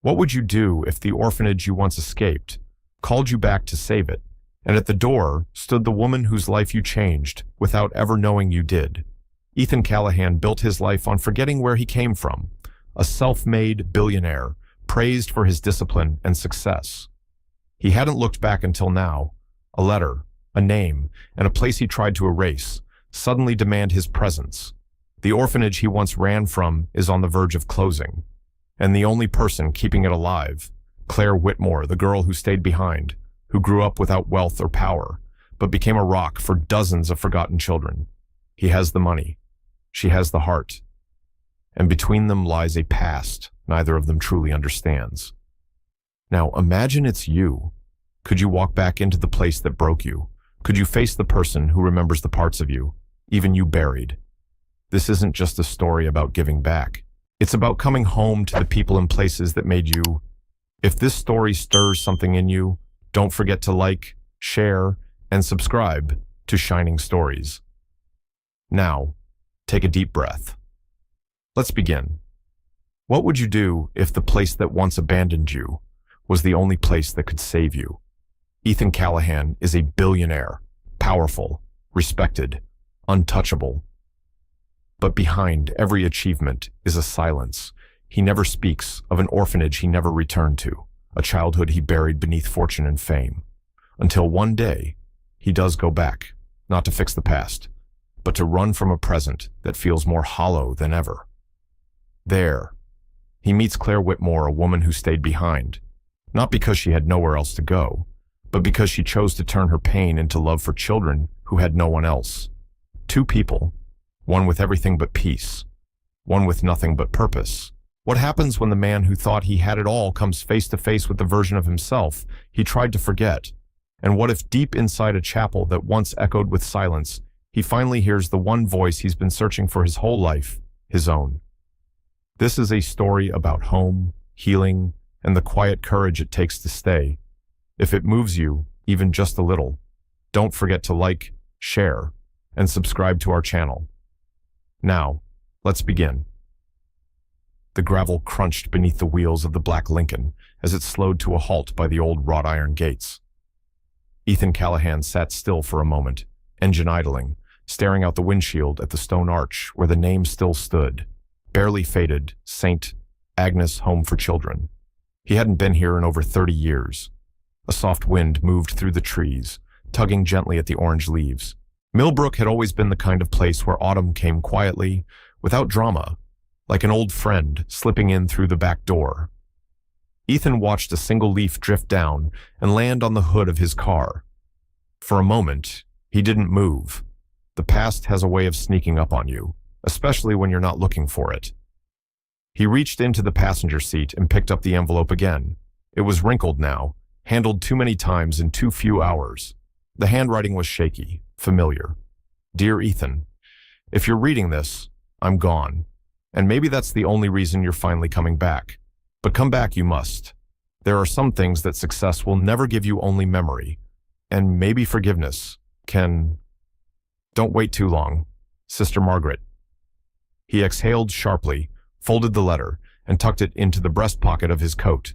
What would you do if the orphanage you once escaped called you back to save it, and at the door stood the woman whose life you changed without ever knowing you did? Ethan Callahan built his life on forgetting where he came from, a self-made billionaire, praised for his discipline and success. He hadn't looked back until now. A letter, a name, and a place he tried to erase suddenly demand his presence. The orphanage he once ran from is on the verge of closing, and the only person keeping it alive, Claire Whitmore, the girl who stayed behind, who grew up without wealth or power, but became a rock for dozens of forgotten children. He has the money. She has the heart. And between them lies a past neither of them truly understands. Now imagine it's you. Could you walk back into the place that broke you? Could you face the person who remembers the parts of you, even you buried? This isn't just a story about giving back. It's about coming home to the people and places that made you. If this story stirs something in you, don't forget to like, share, and subscribe to Shining Stories. Now, take a deep breath. Let's begin. What would you do if the place that once abandoned you was the only place that could save you? Ethan Callahan is a billionaire, powerful, respected, untouchable. But behind every achievement is a silence. He never speaks of an orphanage he never returned to, a childhood he buried beneath fortune and fame. Until one day, he does go back, not to fix the past, but to run from a present that feels more hollow than ever. There, he meets Claire Whitmore, a woman who stayed behind, not because she had nowhere else to go, but because she chose to turn her pain into love for children who had no one else. Two people, one with everything but peace, one with nothing but purpose. What happens when the man who thought he had it all comes face to face with the version of himself he tried to forget? And what if deep inside a chapel that once echoed with silence, he finally hears the one voice he's been searching for his whole life, his own? This is a story about home, healing, and the quiet courage it takes to stay. If it moves you, even just a little, don't forget to like, share, and subscribe to our channel. Now, let's begin. The gravel crunched beneath the wheels of the black Lincoln as it slowed to a halt by the old wrought iron gates. Ethan Callahan sat still for a moment, engine idling, staring out the windshield at the stone arch where the name still stood, barely faded, St. Agnes Home for Children. He hadn't been here in over 30 years. A soft wind moved through the trees, tugging gently at the orange leaves. Millbrook had always been the kind of place where autumn came quietly, without drama, like an old friend slipping in through the back door. Ethan watched a single leaf drift down and land on the hood of his car. For a moment, he didn't move. The past has a way of sneaking up on you, especially when you're not looking for it. He reached into the passenger seat and picked up the envelope again. It was wrinkled now, handled too many times in too few hours. The handwriting was shaky, familiar. Dear Ethan, if you're reading this, I'm gone. And maybe that's the only reason you're finally coming back. But come back you must. There are some things that success will never give you, only memory. And maybe forgiveness can... Don't wait too long. Sister Margaret. He exhaled sharply, folded the letter, and tucked it into the breast pocket of his coat.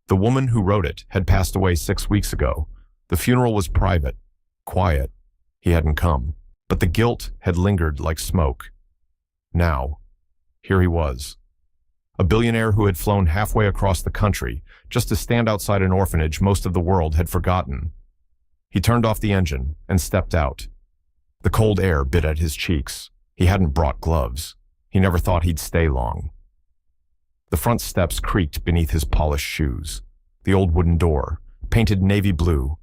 The woman who wrote it had passed away 6 weeks ago. The funeral was private, quiet. He hadn't come, but the guilt had lingered like smoke. Now, here he was. A billionaire who had flown halfway across the country just to stand outside an orphanage most of the world had forgotten. He turned off the engine and stepped out. The cold air bit at his cheeks. He hadn't brought gloves. He never thought he'd stay long. The front steps creaked beneath his polished shoes. The old wooden door, painted navy blue,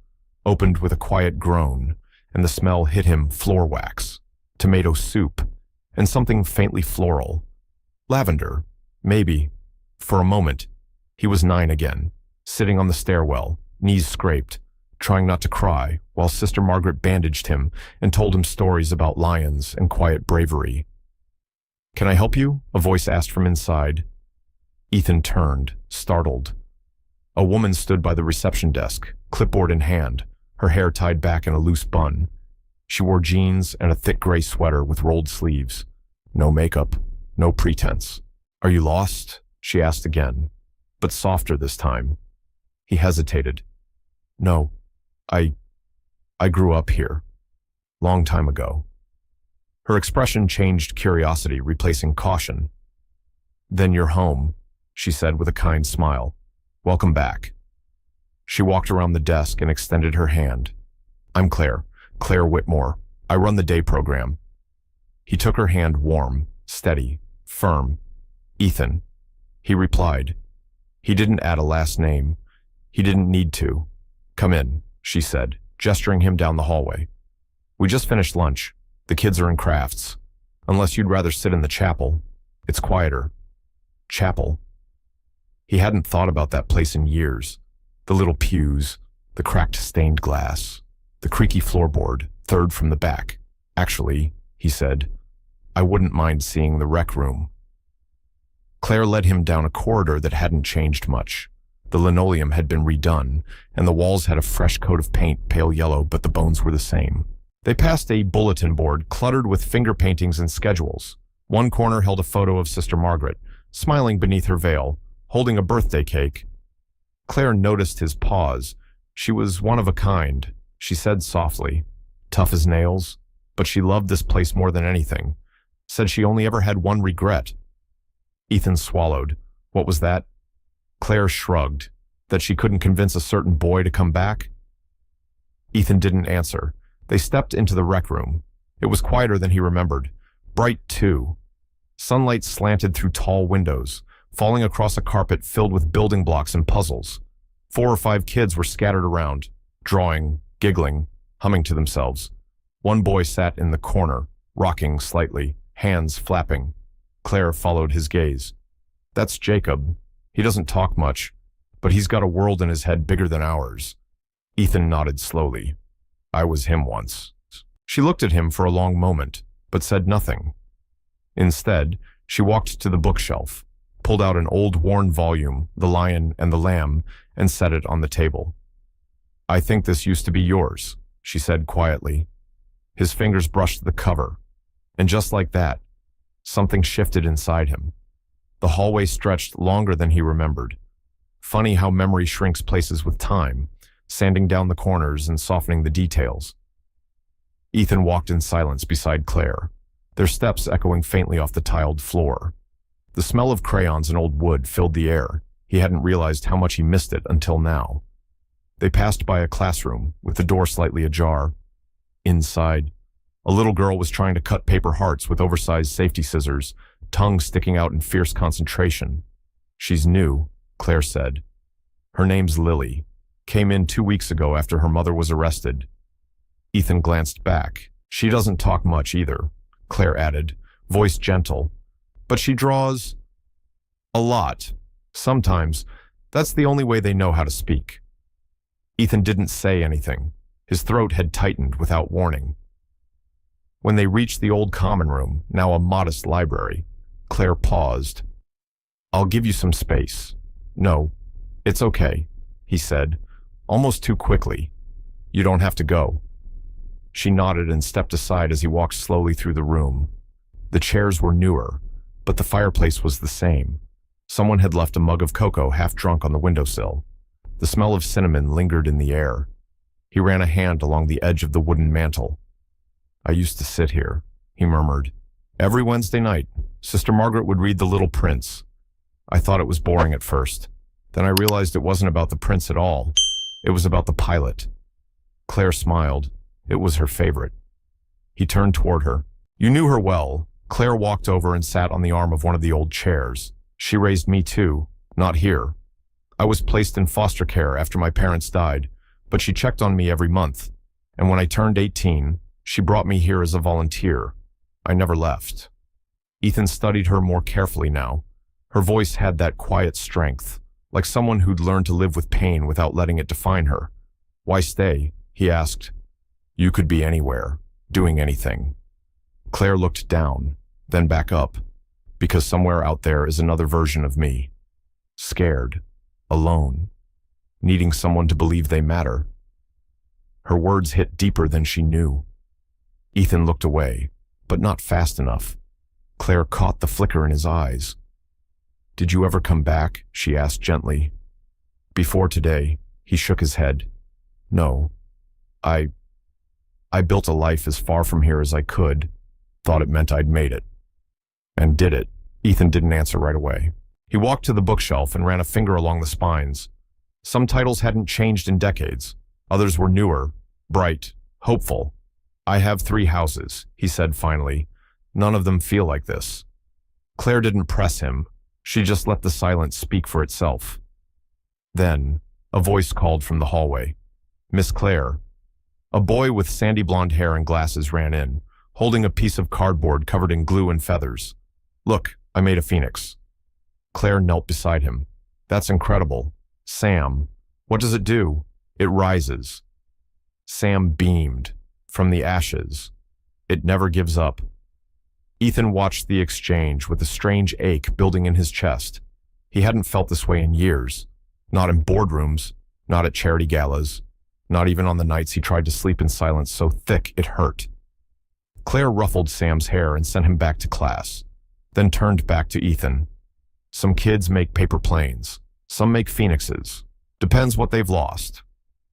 opened with a quiet groan, and the smell hit him floor wax, tomato soup, and something faintly floral. Lavender, maybe. For a moment, he was 9 again, sitting on the stairwell, knees scraped, trying not to cry, while Sister Margaret bandaged him and told him stories about lions and quiet bravery. "Can I help you?" a voice asked from inside. Ethan turned, startled. A woman stood by the reception desk, clipboard in hand, her hair tied back in a loose bun. She wore jeans and a thick gray sweater with rolled sleeves. No makeup, no pretense. "Are you lost?" she asked again. but softer this time. He hesitated. No, I grew up here. Long time ago. Her expression changed curiosity, replacing caution. Then you're home, she said with a kind smile. Welcome back. She walked around the desk and extended her hand. I'm Claire Whitmore. I run the day program. He took her hand, warm, steady, firm. Ethan, he replied. He didn't add a last name. He didn't need to. Come in, she said, gesturing him down the hallway. We just finished lunch. The kids are in crafts. Unless you'd rather sit in the chapel. It's quieter. Chapel. He hadn't thought about that place in years. The little pews, the cracked stained glass, the creaky floorboard, third from the back. Actually, he said, I wouldn't mind seeing the rec room. Claire led him down a corridor that hadn't changed much. The linoleum had been redone, and the walls had a fresh coat of paint, pale yellow, but the bones were the same. They passed a bulletin board cluttered with finger paintings and schedules. One corner held a photo of Sister Margaret, smiling beneath her veil, holding a birthday cake. Claire noticed his pause. She was one of a kind, she said softly, tough as nails, but she loved this place more than anything. Said she only ever had one regret. Ethan swallowed. What was that? Claire shrugged. That she couldn't convince a certain boy to come back? Ethan didn't answer. They stepped into the rec room. It was quieter than he remembered. Bright, too. Sunlight slanted through tall windows, falling across a carpet filled with building blocks and puzzles. 4 or 5 kids were scattered around, drawing, giggling, humming to themselves. One boy sat in the corner, rocking slightly, hands flapping. Claire followed his gaze. That's Jacob. He doesn't talk much, but he's got a world in his head bigger than ours. Ethan nodded slowly. I was him once. She looked at him for a long moment, but said nothing. Instead, she walked to the bookshelf, pulled out an old worn volume, The Lion and the Lamb, and set it on the table. I think this used to be yours, she said quietly. His fingers brushed the cover, and just like that, something shifted inside him. The hallway stretched longer than he remembered. Funny how memory shrinks places with time, sanding down the corners and softening the details. Ethan walked in silence beside Claire, their steps echoing faintly off the tiled floor. The smell of crayons and old wood filled the air. He hadn't realized how much he missed it until now. They passed by a classroom, with the door slightly ajar. Inside, a little girl was trying to cut paper hearts with oversized safety scissors, tongue sticking out in fierce concentration. She's new, Claire said. Her name's Lily. Came in 2 weeks ago after her mother was arrested. Ethan glanced back. She doesn't talk much either, Claire added, voice gentle. But she draws a lot. Sometimes, that's the only way they know how to speak. Ethan didn't say anything. His throat had tightened without warning. When they reached the old common room, now a modest library, Claire paused. I'll give you some space. No, it's okay, he said, almost too quickly. You don't have to go. She nodded and stepped aside as he walked slowly through the room. The chairs were newer, but the fireplace was the same. Someone had left a mug of cocoa half drunk on the windowsill. The smell of cinnamon lingered in the air. He ran a hand along the edge of the wooden mantel. I used to sit here, he murmured. Every Wednesday night, Sister Margaret would read The Little Prince. I thought it was boring at first. Then I realized it wasn't about the prince at all. It was about the pilot. Claire smiled. It was her favorite. He turned toward her. You knew her well. Claire walked over and sat on the arm of one of the old chairs. She raised me too, not here. I was placed in foster care after my parents died, but she checked on me every month. And when I turned 18, she brought me here as a volunteer. I never left. Ethan studied her more carefully now. Her voice had that quiet strength, like someone who'd learned to live with pain without letting it define her. Why stay? He asked. You could be anywhere, doing anything. Claire looked down, then back up, because somewhere out there is another version of me. Scared, alone, needing someone to believe they matter. Her words hit deeper than she knew. Ethan looked away, but not fast enough. Claire caught the flicker in his eyes. "Did you ever come back?" she asked gently. "Before today," he shook his head. "No. I built a life as far from here as I could, thought it meant I'd made it." "And did it?" Ethan didn't answer right away. He walked to the bookshelf and ran a finger along the spines. Some titles hadn't changed in decades. Others were newer, bright, hopeful. "I have 3 houses," he said finally. "None of them feel like this." Claire didn't press him. She just let the silence speak for itself. Then, a voice called from the hallway. "Miss Claire." A boy with sandy blonde hair and glasses ran in, holding a piece of cardboard covered in glue and feathers. "Look, I made a phoenix." Claire knelt beside him. "That's incredible. Sam, what does it do?" "It rises." Sam beamed. "From the ashes. It never gives up." Ethan watched the exchange with a strange ache building in his chest. He hadn't felt this way in years. Not in boardrooms, not at charity galas, not even on the nights he tried to sleep in silence so thick it hurt. Claire ruffled Sam's hair and sent him back to class, then turned back to Ethan. "Some kids make paper planes. Some make phoenixes. Depends what they've lost,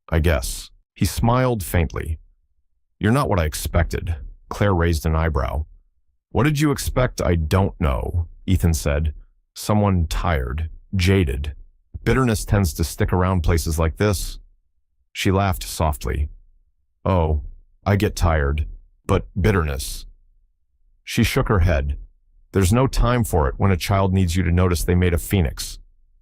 I guess." He smiled faintly. "You're not what I expected." Claire raised an eyebrow. "What did you expect? I don't know," Ethan said. "Someone tired, jaded. Bitterness tends to stick around places like this." She laughed softly. "Oh, I get tired, but bitterness." She shook her head. "There's no time for it when a child needs you to notice they made a phoenix."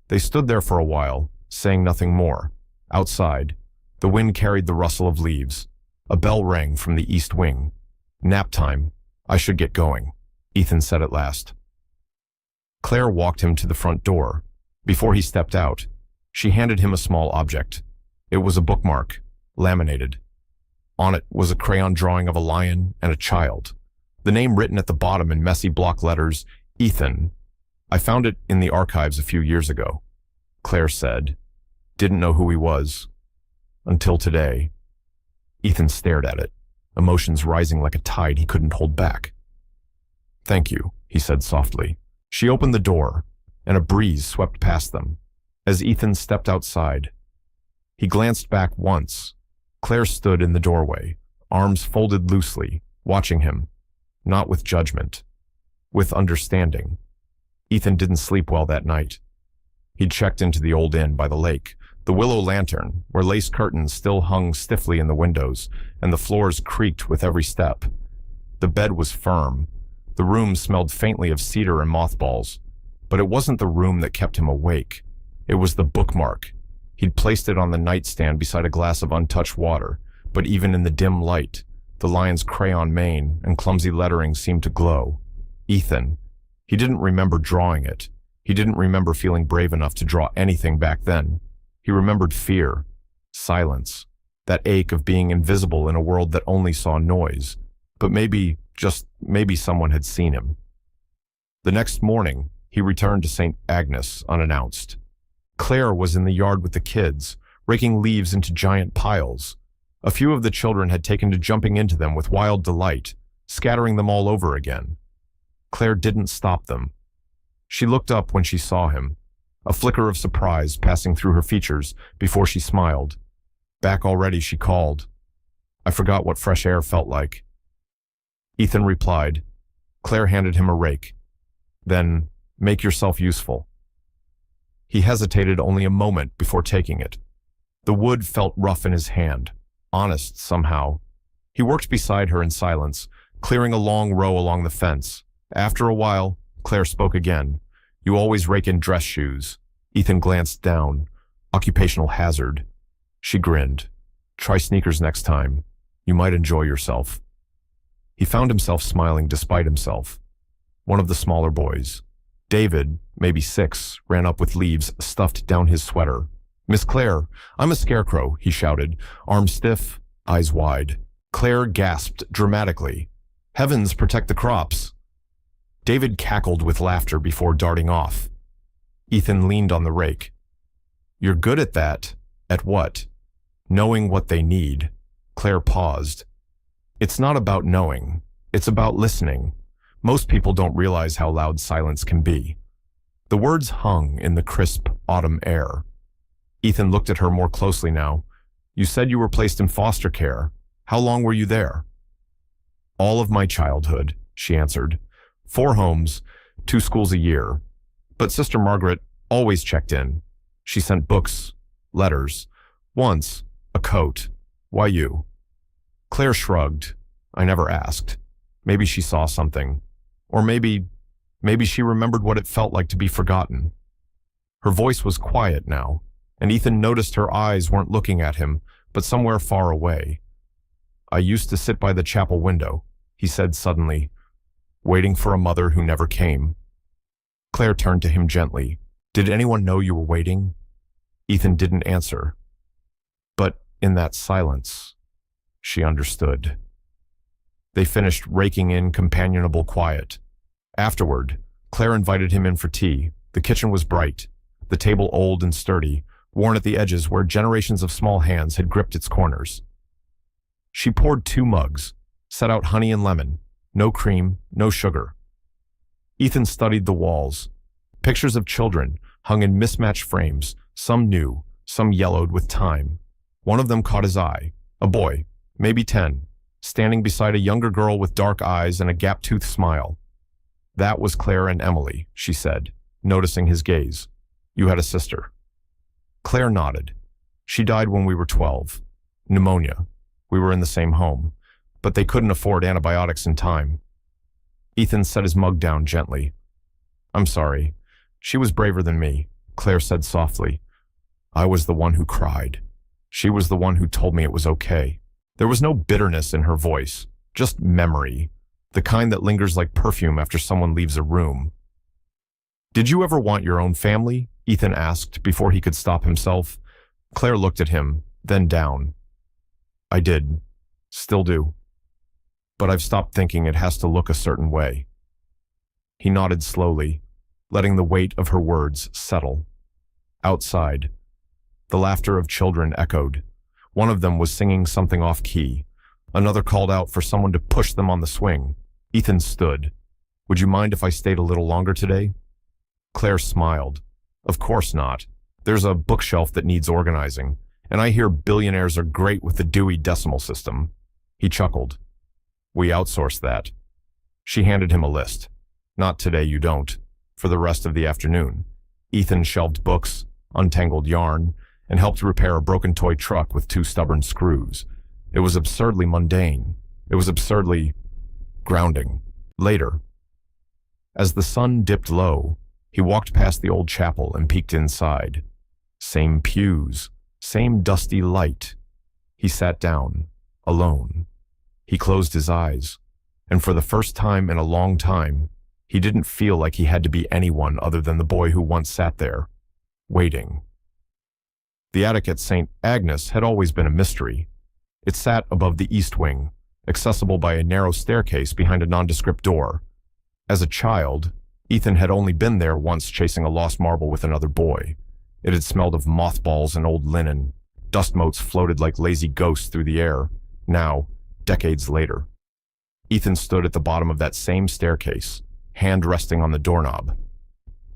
They stood there for a while, saying nothing more. Outside, the wind carried the rustle of leaves. A bell rang from the east wing. "Nap time. I should get going," Ethan said at last. Claire walked him to the front door. Before he stepped out, she handed him a small object. It was a bookmark, laminated. On it was a crayon drawing of a lion and a child. The name written at the bottom in messy block letters, "Ethan." "I found it in the archives a few years ago," Claire said. "Didn't know who he was. Until today." Ethan stared at it, emotions rising like a tide he couldn't hold back. "Thank you," he said softly. She opened the door, and a breeze swept past them. As Ethan stepped outside, he glanced back once. Claire stood in the doorway, arms folded loosely, watching him, not with judgment, with understanding. Ethan didn't sleep well that night. He'd checked into the old inn by the lake, the willow lantern, where lace curtains still hung stiffly in the windows, and the floors creaked with every step. The bed was firm. The room smelled faintly of cedar and mothballs. But it wasn't the room that kept him awake. It was the bookmark. He'd placed it on the nightstand beside a glass of untouched water, but even in the dim light, the lion's crayon mane and clumsy lettering seemed to glow. Ethan. He didn't remember drawing it. He didn't remember feeling brave enough to draw anything back then. He remembered fear, silence, that ache of being invisible in a world that only saw noise. But maybe, just maybe someone had seen him. The next morning, he returned to St. Agnes unannounced. Claire was in the yard with the kids, raking leaves into giant piles. A few of the children had taken to jumping into them with wild delight, scattering them all over again. Claire didn't stop them. She looked up when she saw him, a flicker of surprise passing through her features before she smiled. "Back already," she called. "I forgot what fresh air felt like." Ethan replied. Claire handed him a rake. "Then, make yourself useful." He hesitated only a moment before taking it. The wood felt rough in his hand, honest somehow. He worked beside her in silence, clearing a long row along the fence. After a while, Claire spoke again. "You always rake in dress shoes." Ethan glanced down. Occupational hazard. She grinned. "Try sneakers next time. You might enjoy yourself." He found himself smiling despite himself. One of the smaller boys, David, maybe 6, ran up with leaves stuffed down his sweater. "Miss Claire, I'm a scarecrow," he shouted, arms stiff, eyes wide. Claire gasped dramatically. "Heavens protect the crops." David cackled with laughter before darting off. Ethan leaned on the rake. "You're good at that." "At what?" "Knowing what they need." Claire paused. "It's not about knowing. It's about listening. Most people don't realize how loud silence can be." The words hung in the crisp autumn air. Ethan looked at her more closely now. You said you were placed in foster care. How long were you there? All of my childhood, she answered. 4 homes, 2 schools a year. But Sister Margaret always checked in. She sent books, letters. Once, a coat. Why you? Claire shrugged. I never asked. Maybe she saw something. Or maybe she remembered what it felt like to be forgotten. Her voice was quiet now, and Ethan noticed her eyes weren't looking at him, but somewhere far away. I used to sit by the chapel window, he said suddenly, waiting for a mother who never came. Claire turned to him gently. Did anyone know you were waiting? Ethan didn't answer. But in that silence, she understood. They finished raking in companionable quiet. Afterward, Claire invited him in for tea. The kitchen was bright, the table old and sturdy, worn at the edges where generations of small hands had gripped its corners. She poured 2 mugs, set out honey and lemon, no cream, no sugar. Ethan studied the walls. Pictures of children hung in mismatched frames, some new, some yellowed with time. One of them caught his eye, a boy, maybe 10, standing beside a younger girl with dark eyes and a gap-toothed smile. That was Claire and Emily, she said, noticing his gaze. You had a sister. Claire nodded. She died when we were 12. Pneumonia. We were in the same home, but they couldn't afford antibiotics in time. Ethan set his mug down gently. I'm sorry. She was braver than me, Claire said softly. I was the one who cried. She was the one who told me it was okay. There was no bitterness in her voice, just memory, the kind that lingers like perfume after someone leaves a room. Did you ever want your own family? Ethan asked before he could stop himself. Claire looked at him, then down. I did. Still do. But I've stopped thinking it has to look a certain way. He nodded slowly, letting the weight of her words settle. Outside, the laughter of children echoed. One of them was singing something off-key. Another called out for someone to push them on the swing. Ethan stood. Would you mind if I stayed a little longer today? Claire smiled. Of course not. There's a bookshelf that needs organizing, and I hear billionaires are great with the Dewey Decimal System. He chuckled. We outsource that. She handed him a list. Not today, you don't. For the rest of the afternoon. Ethan shelved books, untangled yarn, and helped repair a broken toy truck with 2 stubborn screws. It was absurdly mundane. It was absurdly grounding. Later, as the sun dipped low, he walked past the old chapel and peeked inside. Same pews, same dusty light. He sat down, alone. He closed his eyes, and for the first time in a long time, he didn't feel like he had to be anyone other than the boy who once sat there, waiting. The attic at St. Agnes had always been a mystery. It sat above the east wing, accessible by a narrow staircase behind a nondescript door. As a child, Ethan had only been there once chasing a lost marble with another boy. It had smelled of mothballs and old linen. Dust motes floated like lazy ghosts through the air. Now, decades later, Ethan stood at the bottom of that same staircase, hand resting on the doorknob.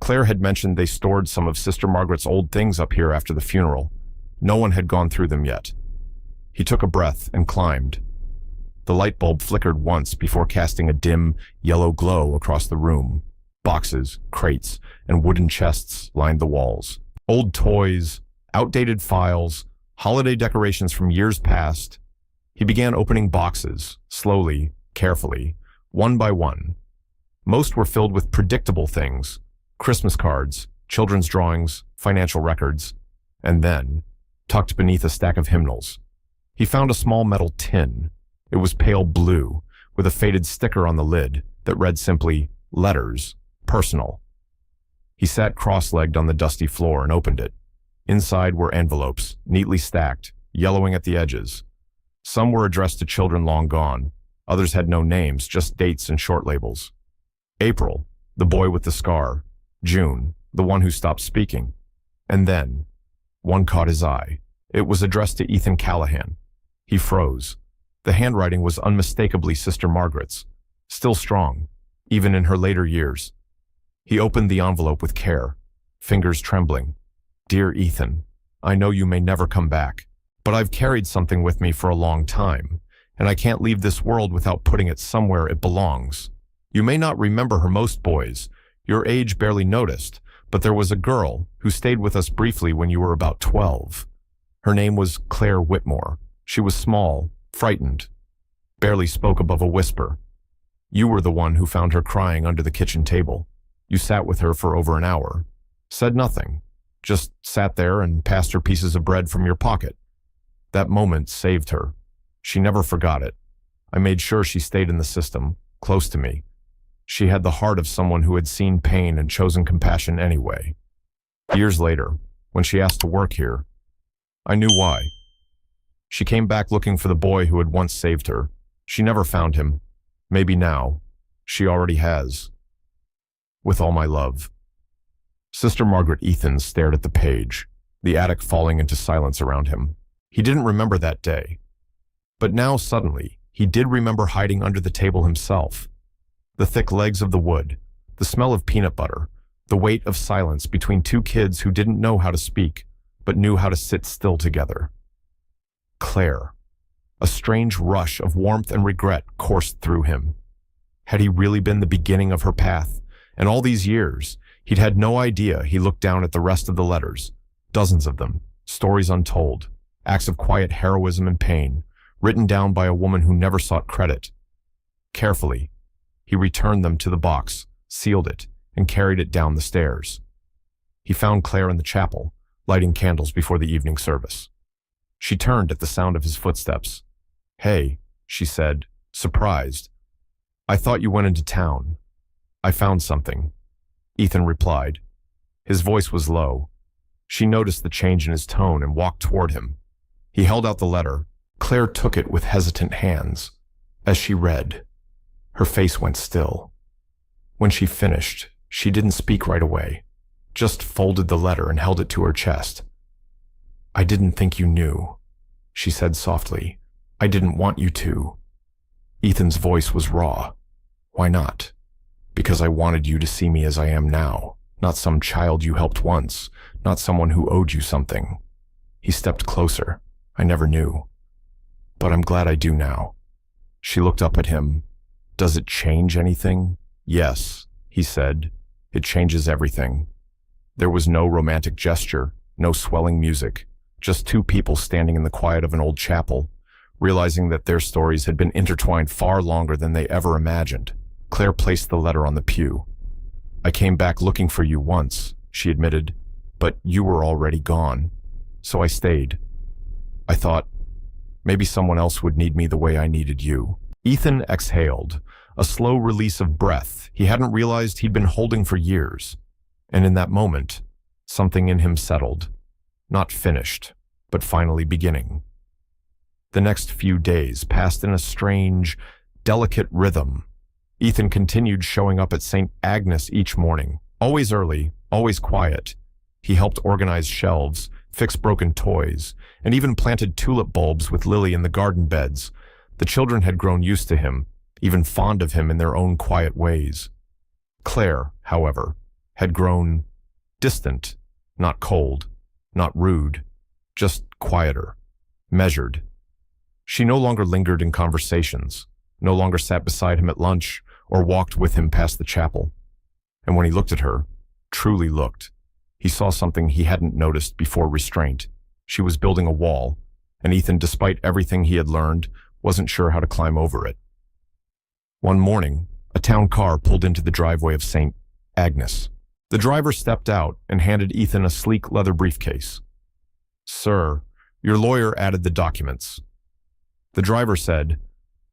Claire had mentioned they stored some of Sister Margaret's old things up here after the funeral. No one had gone through them yet. He took a breath and climbed. The light bulb flickered once before casting a dim, yellow glow across the room. Boxes, crates, and wooden chests lined the walls. Old toys, outdated files, holiday decorations from years past. He began opening boxes, slowly, carefully, one by one. Most were filled with predictable things: Christmas cards, children's drawings, financial records. And then, tucked beneath a stack of hymnals, he found a small metal tin. It was pale blue, with a faded sticker on the lid that read simply, Letters, Personal. He sat cross-legged on the dusty floor and opened it. Inside were envelopes, neatly stacked, yellowing at the edges. Some were addressed to children long gone. Others had no names, just dates and short labels. April, the boy with the scar. June, the one who stopped speaking. And then, one caught his eye. It was addressed to Ethan Callahan. He froze. The handwriting was unmistakably Sister Margaret's, still strong, even in her later years. He opened the envelope with care, fingers trembling. "Dear Ethan, I know you may never come back, but I've carried something with me for a long time, and I can't leave this world without putting it somewhere it belongs. You may not remember her, most boys, your age barely noticed, but there was a girl who stayed with us briefly when you were about 12. Her name was Claire Whitmore. She was small, frightened, barely spoke above a whisper. You were the one who found her crying under the kitchen table. You sat with her for over an hour, said nothing, just sat there and passed her pieces of bread from your pocket. That moment saved her. She never forgot it. I made sure she stayed in the system, close to me. She had the heart of someone who had seen pain and chosen compassion anyway. Years later, when she asked to work here, I knew why. She came back looking for the boy who had once saved her. She never found him. Maybe now. She already has. With all my love." Sister Margaret. Ethan stared at the page, the attic falling into silence around him. He didn't remember that day. But now suddenly, he did remember hiding under the table himself. The thick legs of the wood, the smell of peanut butter, the weight of silence between two kids who didn't know how to speak, but knew how to sit still together. Claire. A strange rush of warmth and regret coursed through him. Had he really been the beginning of her path? And all these years, he'd had no idea. He looked down at the rest of the letters, dozens of them, stories untold, acts of quiet heroism and pain, written down by a woman who never sought credit. Carefully, he returned them to the box, sealed it, and carried it down the stairs. He found Claire in the chapel, lighting candles before the evening service. She turned at the sound of his footsteps. "Hey," she said, surprised. "I thought you went into town." "I found something," Ethan replied. His voice was low. She noticed the change in his tone and walked toward him. He held out the letter. Claire took it with hesitant hands. As she read, her face went still. When she finished, she didn't speak right away, just folded the letter and held it to her chest. "I didn't think you knew," she said softly. "I didn't want you to." Ethan's voice was raw. "Why not?" "Because I wanted you to see me as I am now, not some child you helped once, not someone who owed you something." He stepped closer. "I never knew. But I'm glad I do now." She looked up at him. "Does it change anything?" "Yes," he said. "It changes everything." There was no romantic gesture, no swelling music, just two people standing in the quiet of an old chapel, realizing that their stories had been intertwined far longer than they ever imagined. Claire placed the letter on the pew. "I came back looking for you once," she admitted, "but you were already gone. So I stayed. I thought, maybe someone else would need me the way I needed you." Ethan exhaled, a slow release of breath he hadn't realized he'd been holding for years. And in that moment, something in him settled. Not finished, but finally beginning. The next few days passed in a strange, delicate rhythm. Ethan continued showing up at St. Agnes each morning, always early, always quiet. He helped organize shelves, fix broken toys, and even planted tulip bulbs with Lily in the garden beds. The children had grown used to him, even fond of him in their own quiet ways. Claire, however, had grown distant, not cold, not rude, just quieter, measured. She no longer lingered in conversations, no longer sat beside him at lunch or walked with him past the chapel. And when he looked at her, truly looked, he saw something he hadn't noticed before: restraint. She was building a wall, and Ethan, despite everything he had learned, wasn't sure how to climb over it. One morning, a town car pulled into the driveway of St. Agnes. The driver stepped out and handed Ethan a sleek leather briefcase. "Sir, your lawyer added the documents." The driver said,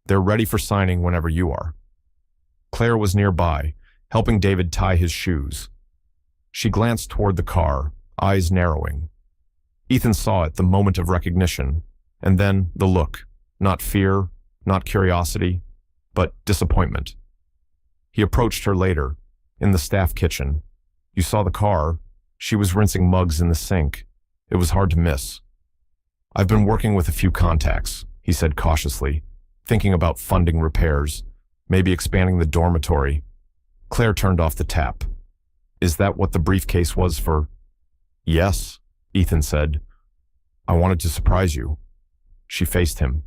"They're ready for signing whenever you are." Claire was nearby, helping David tie his shoes. She glanced toward the car, eyes narrowing. Ethan saw it, the moment of recognition, and then the look, not fear, not curiosity, but disappointment. He approached her later, in the staff kitchen. "You saw the car. She was rinsing mugs in the sink. It was hard to miss." "I've been working with a few contacts," he said cautiously, thinking about funding repairs, maybe expanding the dormitory. Claire turned off the tap. Is that what the briefcase was for? Yes, Ethan said. I wanted to surprise you. She faced him.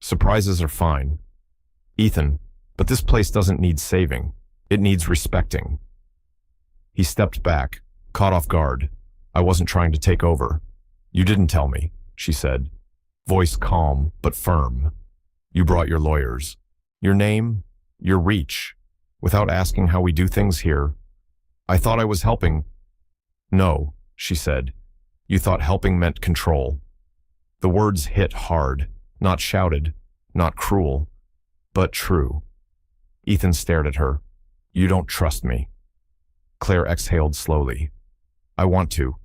Surprises are fine. Ethan, but this place doesn't need saving. It needs respecting. He stepped back, caught off guard. I wasn't trying to take over. You didn't tell me, she said, voice calm but firm. You brought your lawyers. Your name, your reach, without asking how we do things here. I thought I was helping. No, she said. You thought helping meant control. The words hit hard, not shouted, not cruel, but true. Ethan stared at her. You don't trust me. Claire exhaled slowly. I want to.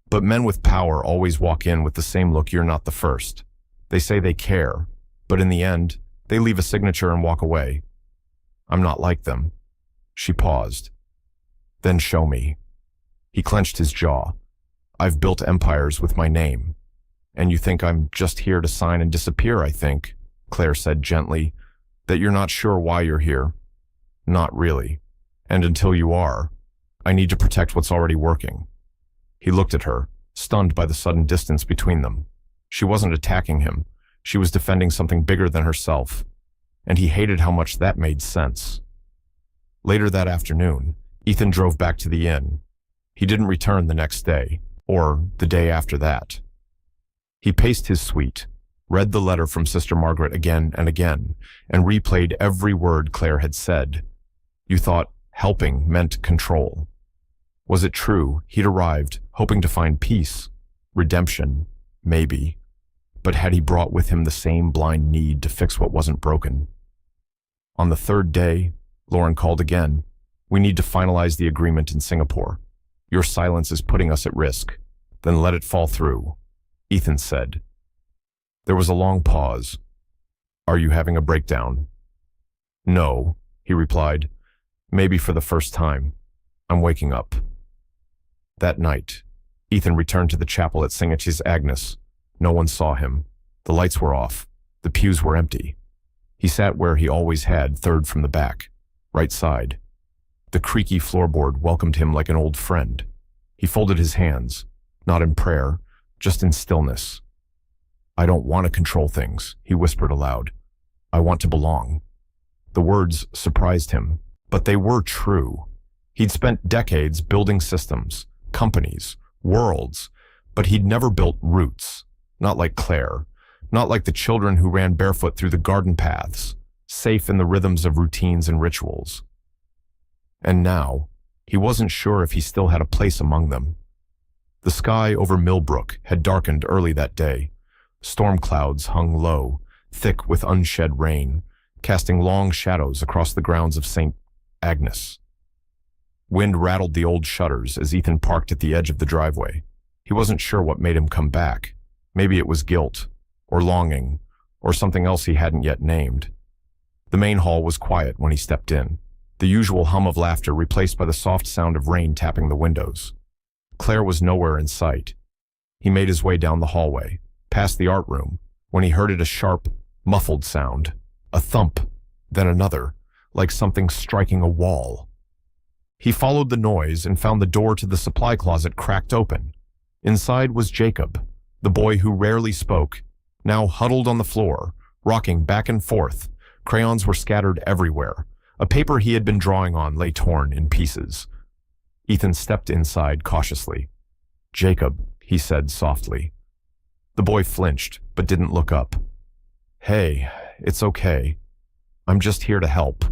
But men with power always walk in with the same look. You're not the first. They say they care, but in the end, they leave a signature and walk away. I'm not like them. She paused. Then show me. He clenched his jaw. I've built empires with my name. And you think I'm just here to sign and disappear, I think, Claire said gently, that you're not sure why you're here. Not really. And until you are, I need to protect what's already working. He looked at her, stunned by the sudden distance between them. She wasn't attacking him. She was defending something bigger than herself. And he hated how much that made sense. Later that afternoon, Ethan drove back to the inn. He didn't return the next day, or the day after that. He paced his suite, read the letter from Sister Margaret again and again, and replayed every word Claire had said. You thought helping meant control. Was it true he'd arrived hoping to find peace, redemption, maybe, but had he brought with him the same blind need to fix what wasn't broken? On the third day, Lauren called again. We need to finalize the agreement in Singapore. Your silence is putting us at risk. Then let it fall through, Ethan said. There was a long pause. Are you having a breakdown? No, he replied. Maybe for the first time. I'm waking up. That night, Ethan returned to the chapel at Singachi's Agnes. No one saw him. The lights were off. The pews were empty. He sat where he always had, third from the back, right side. The creaky floorboard welcomed him like an old friend. He folded his hands, not in prayer, just in stillness. I don't want to control things, he whispered aloud. I want to belong. The words surprised him, but they were true. He'd spent decades building systems, companies, worlds, but he'd never built roots, not like Claire, not like the children who ran barefoot through the garden paths, safe in the rhythms of routines and rituals. And now, he wasn't sure if he still had a place among them. The sky over Millbrook had darkened early that day. Storm clouds hung low, thick with unshed rain, casting long shadows across the grounds of St. Agnes. Wind rattled the old shutters as Ethan parked at the edge of the driveway. He wasn't sure what made him come back. Maybe it was guilt, or longing, or something else he hadn't yet named. The main hall was quiet when he stepped in, the usual hum of laughter replaced by the soft sound of rain tapping the windows. Claire was nowhere in sight. He made his way down the hallway, past the art room, when he heard a sharp, muffled sound, a thump, then another, like something striking a wall. He followed the noise and found the door to the supply closet cracked open. Inside was Jacob, the boy who rarely spoke, now huddled on the floor, rocking back and forth. Crayons were scattered everywhere. A paper he had been drawing on lay torn in pieces. Ethan stepped inside cautiously. Jacob, he said softly. The boy flinched, but didn't look up. Hey, it's okay. I'm just here to help.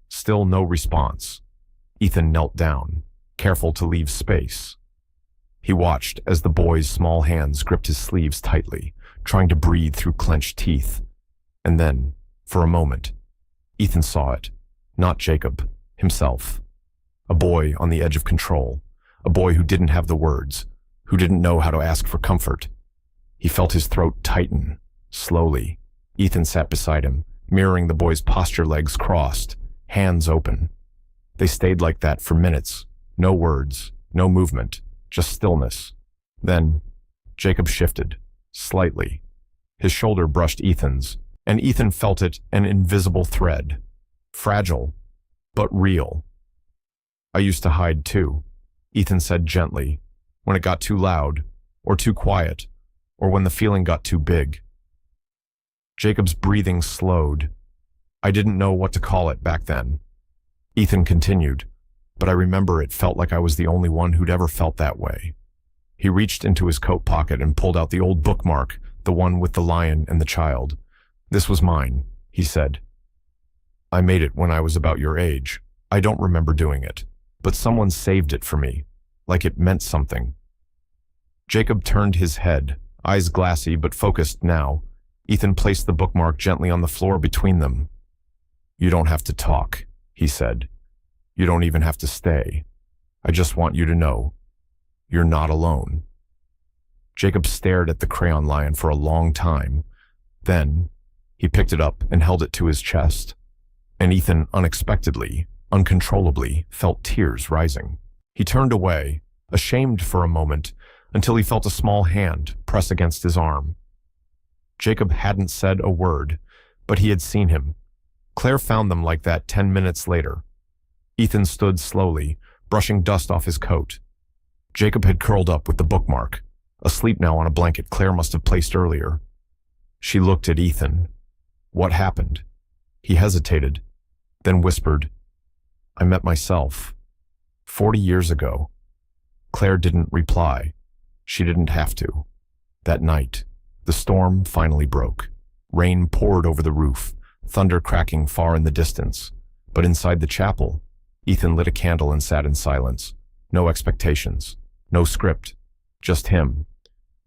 Still no response. Ethan knelt down, careful to leave space. He watched as the boy's small hands gripped his sleeves tightly, trying to breathe through clenched teeth. And then, for a moment, Ethan saw it. Not Jacob, himself. A boy on the edge of control. A boy who didn't have the words, who didn't know how to ask for comfort. He felt his throat tighten. Slowly, Ethan sat beside him, mirroring the boy's posture, legs crossed, hands open. They stayed like that for minutes. No words, no movement, just stillness. Then, Jacob shifted, slightly. His shoulder brushed Ethan's, and Ethan felt it, an invisible thread. Fragile, but real. I used to hide too, Ethan said gently, when it got too loud, or too quiet, or when the feeling got too big. Jacob's breathing slowed. I didn't know what to call it back then. Ethan continued, but I remember it felt like I was the only one who'd ever felt that way. He reached into his coat pocket and pulled out the old bookmark, the one with the lion and the child. This was mine, he said. I made it when I was about your age. I don't remember doing it, but someone saved it for me, like it meant something. Jacob turned his head, eyes glassy but focused now. Ethan placed the bookmark gently on the floor between them. You don't have to talk, he said. You don't even have to stay. I just want you to know, you're not alone. Jacob stared at the crayon lion for a long time. Then, he picked it up and held it to his chest. And Ethan unexpectedly, uncontrollably, felt tears rising. He turned away, ashamed for a moment, until he felt a small hand press against his arm. Jacob hadn't said a word, but he had seen him. Claire found them like that 10 minutes later. Ethan stood slowly, brushing dust off his coat. Jacob had curled up with the bookmark, asleep now on a blanket Claire must have placed earlier. She looked at Ethan. What happened? He hesitated, then whispered, I met myself 40 years ago. Claire didn't reply. She didn't have to. That night, the storm finally broke. Rain poured over the roof, thunder cracking far in the distance. But inside the chapel, Ethan lit a candle and sat in silence. No expectations, no script, just him,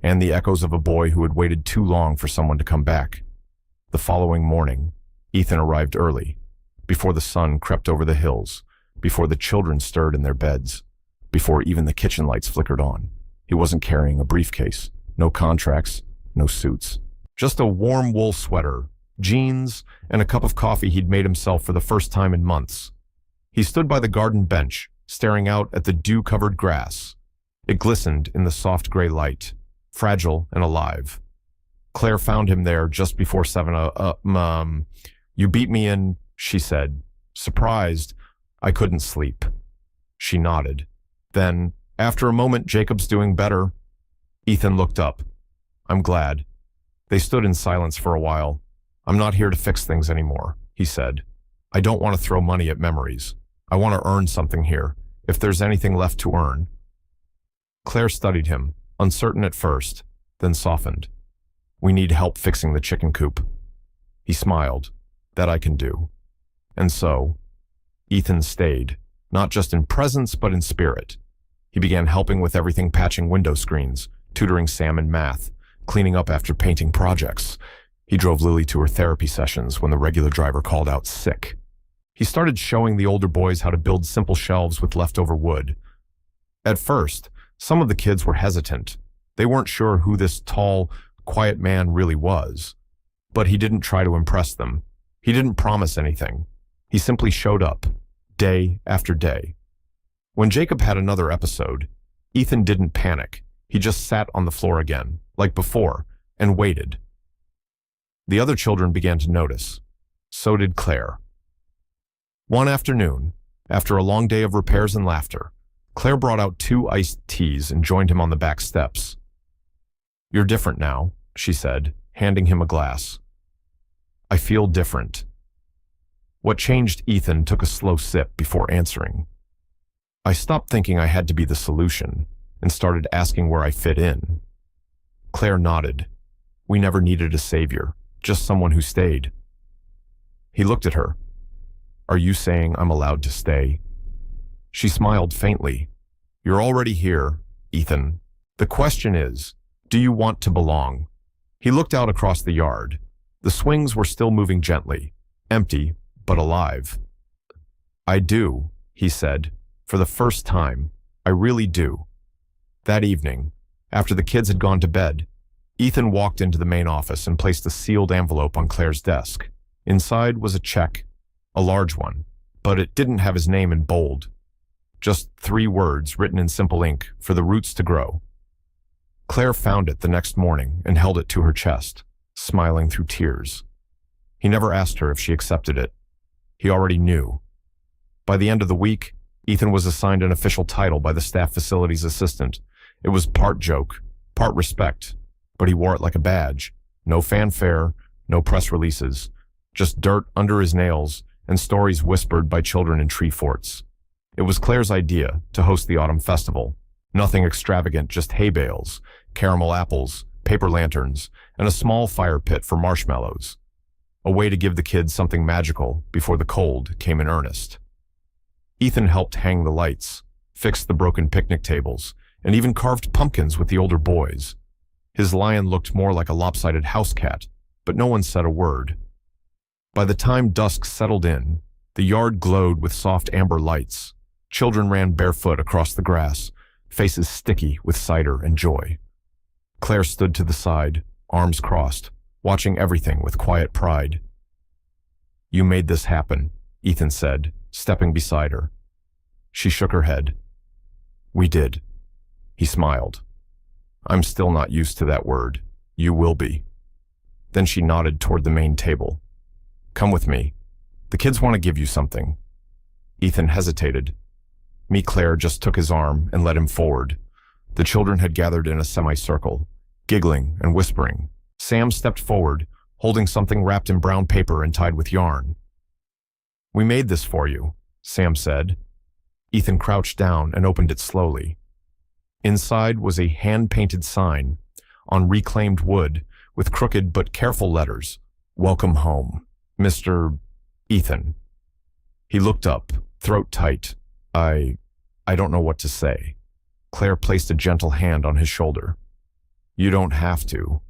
and the echoes of a boy who had waited too long for someone to come back. The following morning, Ethan arrived early, before the sun crept over the hills, before the children stirred in their beds, before even the kitchen lights flickered on. He wasn't carrying a briefcase, no contracts, no suits. Just a warm wool sweater, jeans, and a cup of coffee he'd made himself for the first time in months. He stood by the garden bench, staring out at the dew-covered grass. It glistened in the soft gray light, fragile and alive. Claire found him there just before 7. You beat me in, she said. Surprised, I couldn't sleep. She nodded. Then, after a moment, Jacob's doing better. Ethan looked up. I'm glad. They stood in silence for a while. I'm not here to fix things anymore, he said. I don't want to throw money at memories. I want to earn something here, if there's anything left to earn. Claire studied him, uncertain at first, then softened. We need help fixing the chicken coop. He smiled. That I can do. And so, Ethan stayed, not just in presence but in spirit. He began helping with everything, patching window screens, tutoring Sam in math, cleaning up after painting projects. He drove Lily to her therapy sessions when the regular driver called out sick. He started showing the older boys how to build simple shelves with leftover wood. At first, some of the kids were hesitant. They weren't sure who this tall, quiet man really was. But he didn't try to impress them. He didn't promise anything. He simply showed up, day after day. When Jacob had another episode, Ethan didn't panic. He just sat on the floor again, like before, and waited. The other children began to notice. So did Claire. One afternoon, after a long day of repairs and laughter, Claire brought out 2 iced teas and joined him on the back steps. You're different now, she said, handing him a glass. I feel different. What changed? Ethan took a slow sip before answering. I stopped thinking I had to be the solution and started asking where I fit in. Claire nodded. We never needed a savior, just someone who stayed. He looked at her. Are you saying I'm allowed to stay? She smiled faintly. You're already here, Ethan. The question is, do you want to belong? He looked out across the yard. The swings were still moving gently, empty, but alive. I do, he said, for the first time. I really do. That evening, after the kids had gone to bed, Ethan walked into the main office and placed a sealed envelope on Claire's desk. Inside was a check, a large one, but it didn't have his name in bold. Just 3 words written in simple ink for the roots to grow. Claire found it the next morning and held it to her chest, smiling through tears. He never asked her if she accepted it. He already knew. By the end of the week, Ethan was assigned an official title by the staff facilities assistant. It was part joke, part respect, but he wore it like a badge. No fanfare, no press releases, just dirt under his nails and stories whispered by children in tree forts. It was Claire's idea to host the autumn festival. Nothing extravagant, just hay bales, caramel apples, paper lanterns, and a small fire pit for marshmallows. A way to give the kids something magical before the cold came in earnest. Ethan helped hang the lights, fixed the broken picnic tables, and even carved pumpkins with the older boys. His lion looked more like a lopsided house cat, but no one said a word. By the time dusk settled in, the yard glowed with soft amber lights. Children ran barefoot across the grass, faces sticky with cider and joy. Claire stood to the side, arms crossed, watching everything with quiet pride. "You made this happen," Ethan said, stepping beside her. She shook her head. "We did." He smiled. "I'm still not used to that word. You will be." Then she nodded toward the main table. "Come with me. The kids want to give you something." Ethan hesitated. Claire just took his arm and led him forward. The children had gathered in a semicircle, giggling and whispering. Sam stepped forward, holding something wrapped in brown paper and tied with yarn. "We made this for you," Sam said. Ethan crouched down and opened it slowly. Inside was a hand-painted sign on reclaimed wood with crooked but careful letters. "Welcome home, Mr. Ethan." He looked up, throat tight. I don't know what to say." Claire placed a gentle hand on his shoulder. "You don't have to."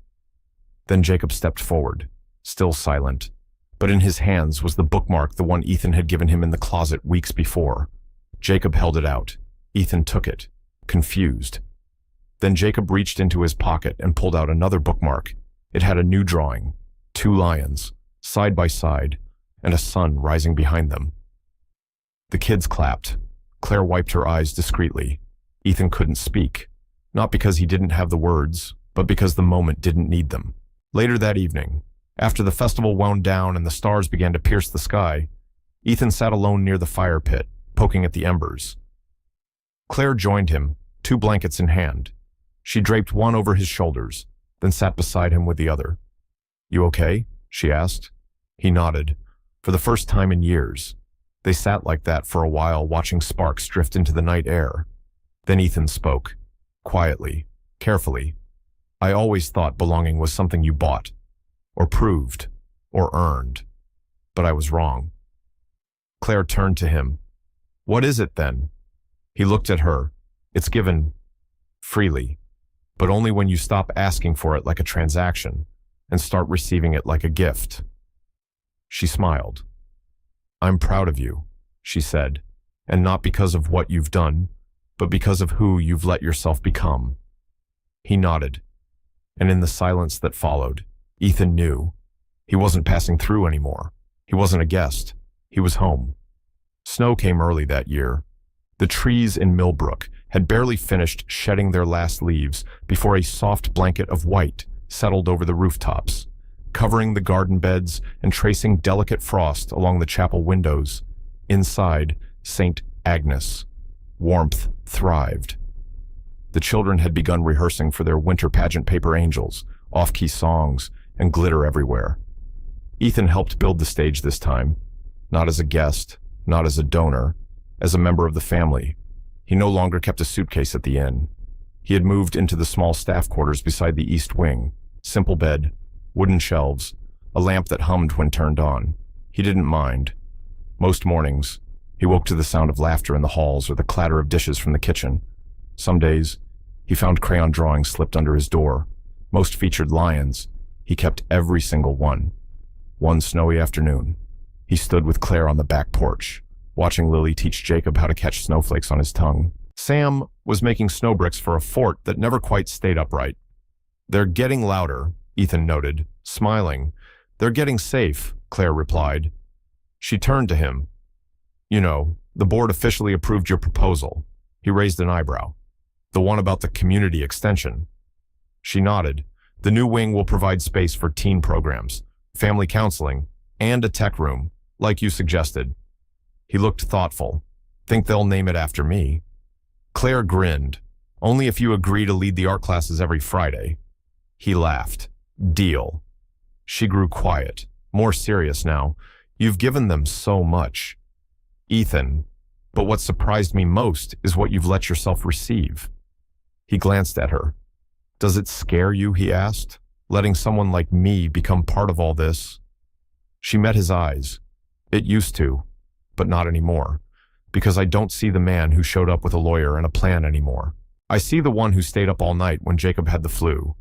Then Jacob stepped forward, still silent, but in his hands was the bookmark, the one Ethan had given him in the closet weeks before. Jacob held it out. Ethan took it, confused. Then Jacob reached into his pocket and pulled out another bookmark. It had a new drawing, 2 lions, side by side, and a sun rising behind them. The kids clapped. Claire wiped her eyes discreetly. Ethan couldn't speak, not because he didn't have the words, but because the moment didn't need them. Later that evening, after the festival wound down and the stars began to pierce the sky, Ethan sat alone near the fire pit, poking at the embers. Claire joined him, 2 blankets in hand. She draped one over his shoulders, then sat beside him with the other. "You okay?" she asked. He nodded, for the first time in years. They sat like that for a while, watching sparks drift into the night air. Then Ethan spoke, quietly, carefully. "I always thought belonging was something you bought, or proved, or earned. But I was wrong." Claire turned to him. "What is it then?" He looked at her. "It's given freely, but only when you stop asking for it like a transaction and start receiving it like a gift." She smiled. "I'm proud of you," she said, "and not because of what you've done, but because of who you've let yourself become." He nodded, and in the silence that followed, Ethan knew. He wasn't passing through anymore. He wasn't a guest. He was home. Snow came early that year. The trees in Millbrook had barely finished shedding their last leaves before a soft blanket of white settled over the rooftops, covering the garden beds and tracing delicate frost along the chapel windows. Inside, St. Agnes. Warmth thrived. The children had begun rehearsing for their winter pageant paper angels, off-key songs, and glitter everywhere. Ethan helped build the stage this time, not as a guest, not as a donor, as a member of the family. He no longer kept a suitcase at the inn. He had moved into the small staff quarters beside the east wing. Simple bed, wooden shelves, a lamp that hummed when turned on. He didn't mind. Most mornings, he woke to the sound of laughter in the halls or the clatter of dishes from the kitchen. Some days, he found crayon drawings slipped under his door. Most featured lions. He kept every single one. One snowy afternoon, he stood with Claire on the back porch, watching Lily teach Jacob how to catch snowflakes on his tongue. Sam was making snow bricks for a fort that never quite stayed upright. "They're getting louder," Ethan noted, smiling. "They're getting safe," Claire replied. She turned to him. "You know, the board officially approved your proposal." He raised an eyebrow. "The one about the community extension." She nodded. "The new wing will provide space for teen programs, family counseling, and a tech room, like you suggested." He looked thoughtful. Think they'll name it after me? Claire grinned. Only if you agree to lead the art classes every Friday. He laughed. Deal. She grew quiet, more serious now. You've given them so much. Ethan, but what surprised me most is what you've let yourself receive. He glanced at her. Does it scare you, he asked, letting someone like me become part of all this? She met his eyes. It used to, but not anymore, because I don't see the man who showed up with a lawyer and a plan anymore. I see the one who stayed up all night when Jacob had the flu,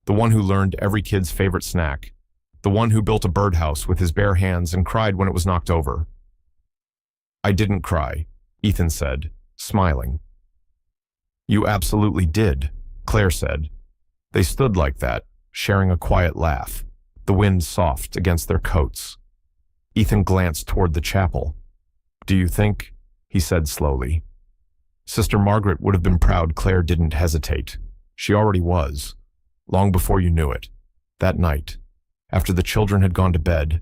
the one who learned every kid's favorite snack, the one who built a birdhouse with his bare hands and cried when it was knocked over. I didn't cry, Ethan said, smiling. You absolutely did, Claire said. They stood like that, sharing a quiet laugh, the wind soft against their coats. Ethan glanced toward the chapel. Do you think, he said slowly. Sister Margaret would have been proud Claire didn't hesitate. She already was, long before you knew it. That night, after the children had gone to bed,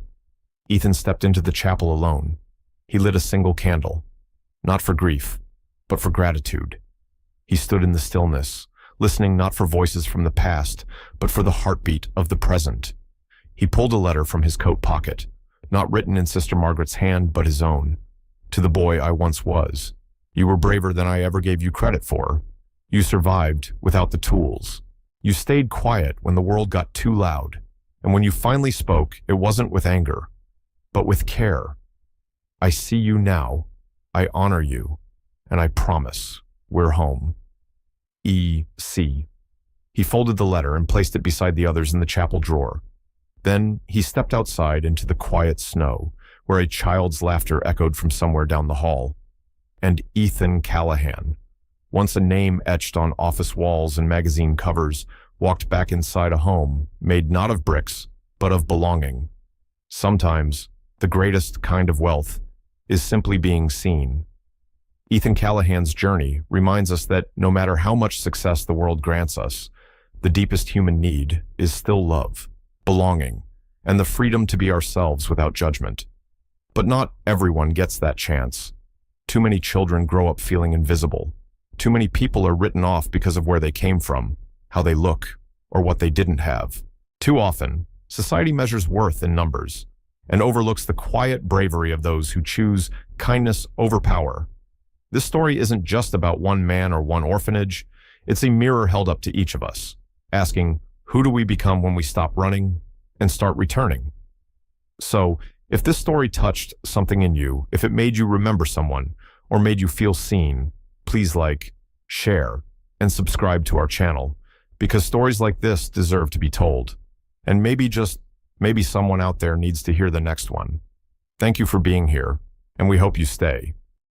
Ethan stepped into the chapel alone. He lit a single candle, not for grief, but for gratitude. He stood in the stillness, listening not for voices from the past, but for the heartbeat of the present. He pulled a letter from his coat pocket, not written in Sister Margaret's hand, but his own. To the boy I once was. You were braver than I ever gave you credit for. You survived without the tools. You stayed quiet when the world got too loud. And when you finally spoke, it wasn't with anger, but with care. I see you now. I honor you. And I promise we're home. E.C. He folded the letter and placed it beside the others in the chapel drawer. Then he stepped outside into the quiet snow, where a child's laughter echoed from somewhere down the hall. And Ethan Callahan, once a name etched on office walls and magazine covers, walked back inside a home made not of bricks, but of belonging. Sometimes, the greatest kind of wealth is simply being seen. Ethan Callahan's journey reminds us that no matter how much success the world grants us, the deepest human need is still love, belonging, and the freedom to be ourselves without judgment. But not everyone gets that chance. Too many children grow up feeling invisible. Too many people are written off because of where they came from, how they look, or what they didn't have. Too often, society measures worth in numbers and overlooks the quiet bravery of those who choose kindness over power. This story isn't just about one man or one orphanage. It's a mirror held up to each of us, asking, who do we become when we stop running and start returning? So, if this story touched something in you, if it made you remember someone, or made you feel seen, please like, share, and subscribe to our channel, because stories like this deserve to be told. And maybe someone out there needs to hear the next one. Thank you for being here, and we hope you stay.